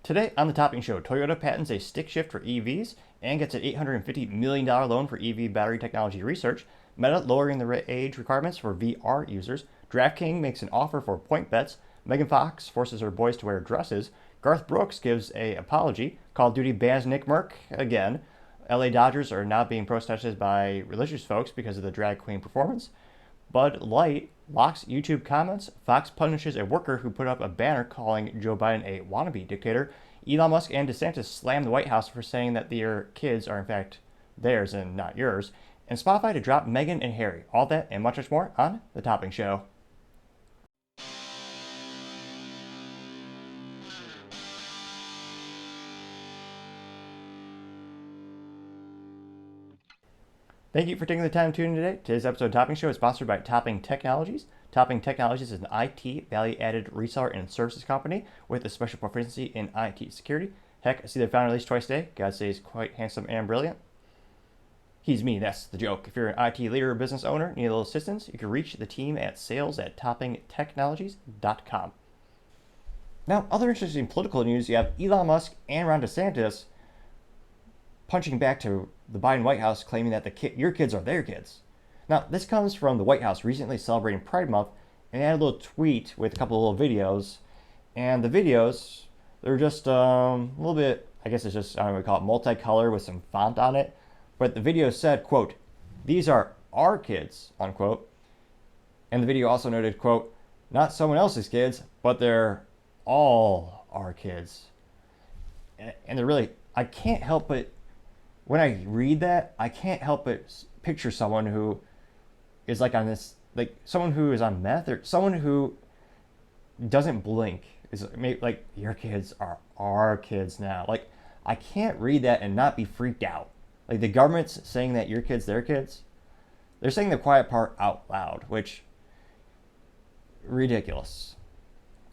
Today on the Topping Show, Toyota patents a stick shift for EVs and gets an $850 million loan for EV battery technology research. Meta lowering the age requirements for VR users. DraftKings makes an offer for point bets. Megan Fox forces her boys to wear dresses. Garth Brooks gives an apology. Call of Duty bans Nick Merck again. LA Dodgers are now being protested by religious folks because of the drag queen performance. Bud Light locks YouTube comments. Fox punishes a worker who put up a banner calling Joe Biden a wannabe dictator. Elon Musk and DeSantis slammed the White House for saying that their kids are in fact theirs and not yours. And Spotify to drop Meghan and Harry. All that and much more on The Topping Show. Thank you for taking the time to tune in today. Today's episode of Topping Show is sponsored by Topping Technologies. Topping Technologies is an IT value-added reseller and services company with a special proficiency in IT security. Heck, I see their founder at least twice a day. God says he's quite handsome and brilliant. He's me, that's the joke. If you're an IT leader or business owner, need a little assistance, you can reach the team at sales@toppingtechnologies.com. Now, other interesting political news, you have Elon Musk and Ron DeSantis punching back to the Biden White House, claiming that your kids are their kids. Now, this comes from the White House recently celebrating Pride Month, and they had a little tweet with a couple of little videos. And the videos, they're just a little bit, I guess it's just, I don't know what we call it, multicolor with some font on it. But the video said, quote, "These are our kids," unquote. And the video also noted, quote, "Not someone else's kids, but they're all our kids." And they're really, I can't help but, when I read that, I can't help but picture someone who is like on this, like someone who is on meth or someone who doesn't blink. Is like, your kids are our kids now. Like, I can't read that and not be freaked out. Like, the government's saying that your kids, their kids. They're saying the quiet part out loud, which, ridiculous.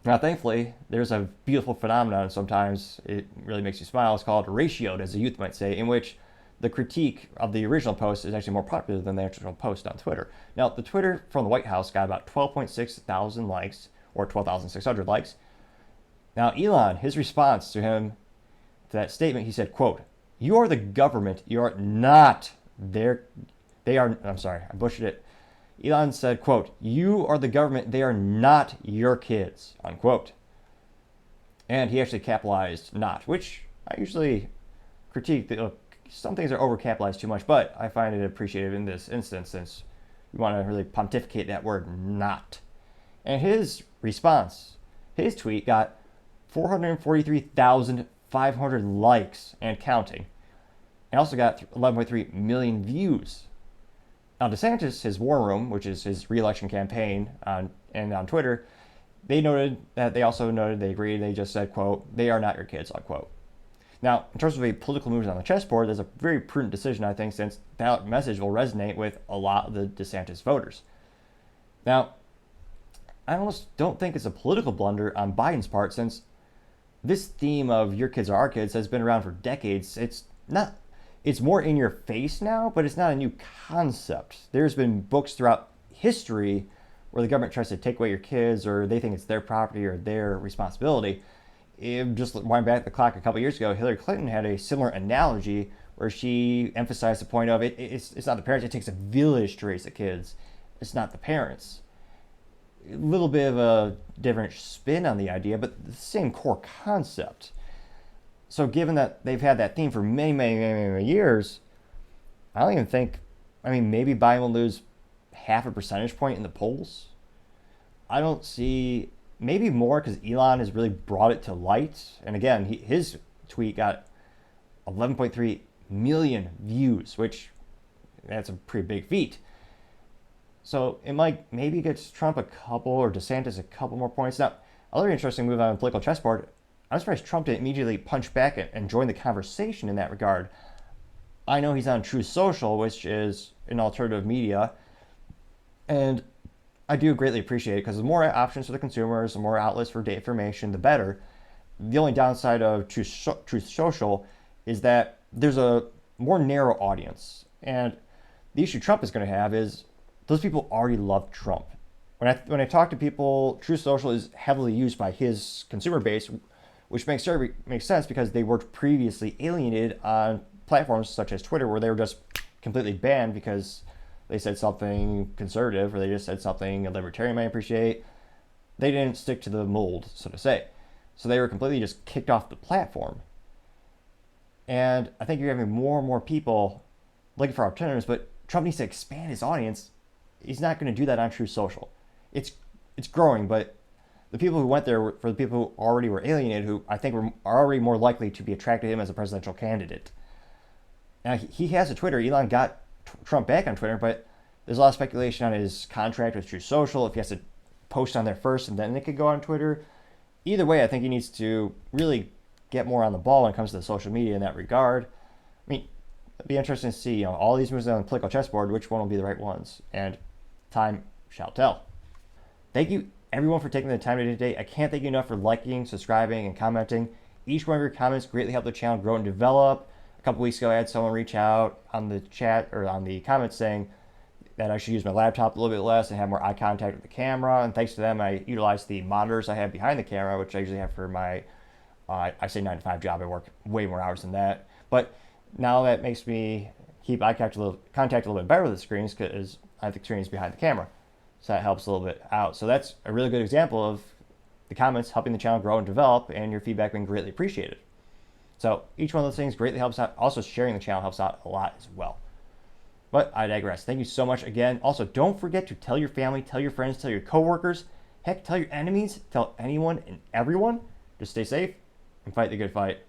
Now, thankfully, there's a beautiful phenomenon sometimes, it really makes you smile. It's called ratioed, as the youth might say, in which the critique of the original post is actually more popular than the actual post on Twitter. Now, the Twitter from the White House got about 12.6 thousand likes, or 12,600 likes. Now, Elon, his response to him, to that statement, he said, quote, "You are the government, you are not their," I'm sorry, I butchered it. Elon said, quote, "You are the government, they are not your kids," unquote. And he actually capitalized "not," which I usually critique. Some things are overcapitalized too much, but I find it appreciative in this instance since we want to really pontificate that word "not." And his response, his tweet got 443,500 likes and counting. And also got 11.3 million views. Now, DeSantis, his war room, which is his re-election campaign on Twitter, they agreed, they just said, quote, "They are not your kids," unquote. Now, in terms of a political move on the chessboard, there's a very prudent decision, I think, since that message will resonate with a lot of the DeSantis voters. Now, I almost don't think it's a political blunder on Biden's part, since this theme of your kids are our kids has been around for decades. It's more in your face now, but it's not a new concept. There's been books throughout history where the government tries to take away your kids, or they think it's their property or their responsibility. Just wind back the clock a couple years ago, Hillary Clinton had a similar analogy where she emphasized the point of it's not the parents, it takes a village to raise the kids. It's not the parents. A little bit of a different spin on the idea, but the same core concept. So given that they've had that theme for many, many, many, many years, I don't even think, maybe Biden will lose half a percentage point in the polls. I don't see, maybe more, because Elon has really brought it to light. And again, his tweet got 11.3 million views, which that's a pretty big feat. So it might maybe gets Trump a couple, or DeSantis a couple more points. Now, another interesting move on the political chessboard, I'm surprised Trump didn't immediately punch back and join the conversation in that regard. I know he's on Truth Social, which is an alternative media, and I do greatly appreciate it because the more options for the consumers, the more outlets for data information, the better. The only downside of Truth Social is that there's a more narrow audience, and the issue Trump is going to have is those people already love Trump. When I talk to people, Truth Social is heavily used by his consumer base, which makes sense because they were previously alienated on platforms such as Twitter, where they were just completely banned because they said something conservative or they just said something a libertarian might appreciate. They didn't stick to the mold, so to say. So they were completely just kicked off the platform. And I think you're having more and more people looking for alternatives, but Trump needs to expand his audience. He's not going to do that on Truth Social. It's growing, but the people who went there were for the people who already were alienated, who I think are already more likely to be attracted to him as a presidential candidate. Now, he has a Twitter. Elon got Trump back on Twitter, but there's a lot of speculation on his contract with Truth Social, if he has to post on there first and then it could go on Twitter. Either way, I think he needs to really get more on the ball when it comes to the social media in that regard. I mean, it'd be interesting to see, all these moves on the political chessboard, which one will be the right ones, and time shall tell. Thank you, everyone, for taking the time today. I can't thank you enough for liking, subscribing, and commenting. Each one of your comments greatly help the channel grow and develop. A couple weeks ago, I had someone reach out on the chat or on the comments saying that I should use my laptop a little bit less and have more eye contact with the camera. And thanks to them, I utilized the monitors I have behind the camera, which I usually have for my, I say 9 to 5 job. I work way more hours than that. But now that makes me keep eye contact a little bit better with the screens because I have the screens behind the camera. So that helps a little bit out. So that's a really good example of the comments helping the channel grow and develop, and your feedback being greatly appreciated. So each one of those things greatly helps out. Also, sharing the channel helps out a lot as well. But I digress. Thank you so much again. Also, don't forget to tell your family, tell your friends, tell your coworkers, heck, tell your enemies, tell anyone and everyone. Just stay safe and fight the good fight.